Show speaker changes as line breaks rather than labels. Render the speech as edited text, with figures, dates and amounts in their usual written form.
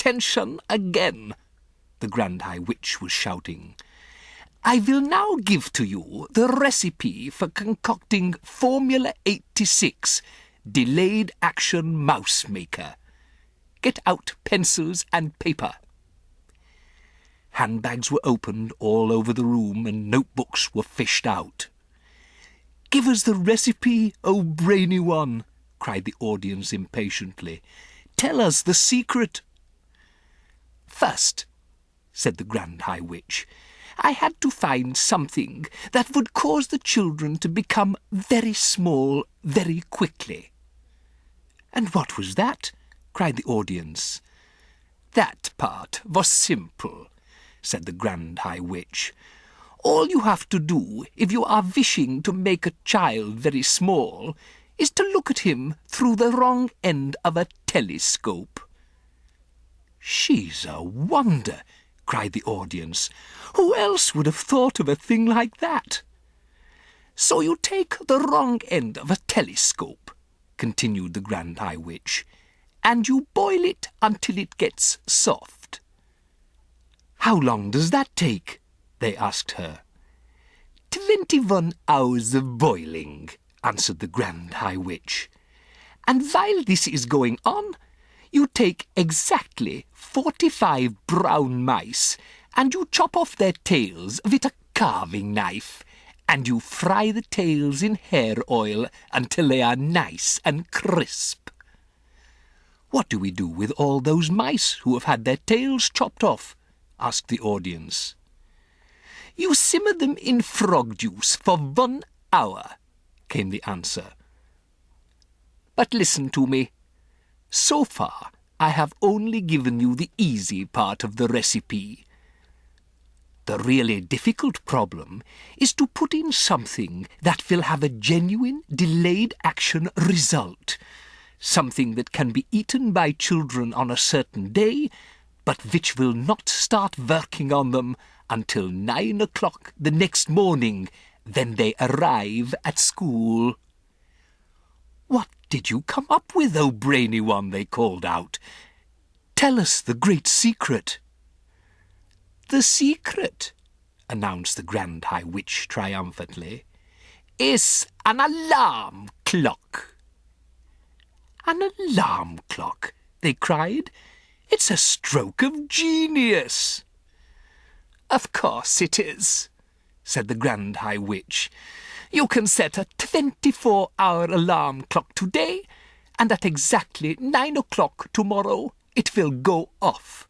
attention again," the Grand High Witch was shouting. "I will now give to you the recipe for concocting Formula 86, Delayed Action Mouse Maker. Get out pencils and paper." Handbags were opened all over the room and notebooks were fished out. "Give us the recipe, O brainy one," cried the audience impatiently. "Tell us the secret." "First," said the Grand High Witch, "I had to find something that would cause the children to become very small very quickly." "And what was that?" cried the audience. "That part was simple," said the Grand High Witch. "All you have to do if you are wishing to make a child very small is to look at him through the wrong end of a telescope." "She's a wonder," cried the audience. "Who else would have thought of a thing like that?" "So you take the wrong end of a telescope," continued the Grand High Witch, "and you boil it until it gets soft." "How long does that take?" they asked her. 21 hours of boiling," answered the Grand High Witch. "And while this is going on, you take exactly 45 brown mice, and you chop off their tails with a carving knife, and you fry the tails in hair oil until they are nice and crisp." "What do we do with all those mice who have had their tails chopped off?" asked the audience. "You simmer them in frog juice for 1 hour, came the answer. "But listen to me. So far, I have only given you the easy part of the recipe. The really difficult problem is to put in something that will have a genuine delayed action result, something that can be eaten by children on a certain day, but which will not start working on them until 9 o'clock the next morning, when they arrive at school." "What did you come up with, O brainy one?" they called out. "Tell us the great secret." "The secret," announced the Grand High Witch triumphantly, "is an alarm clock." "An alarm clock?" they cried. "It's a stroke of genius." "Of course it is," said the Grand High Witch. "You can set a 24-hour alarm clock today, and at exactly 9 o'clock tomorrow it will go off.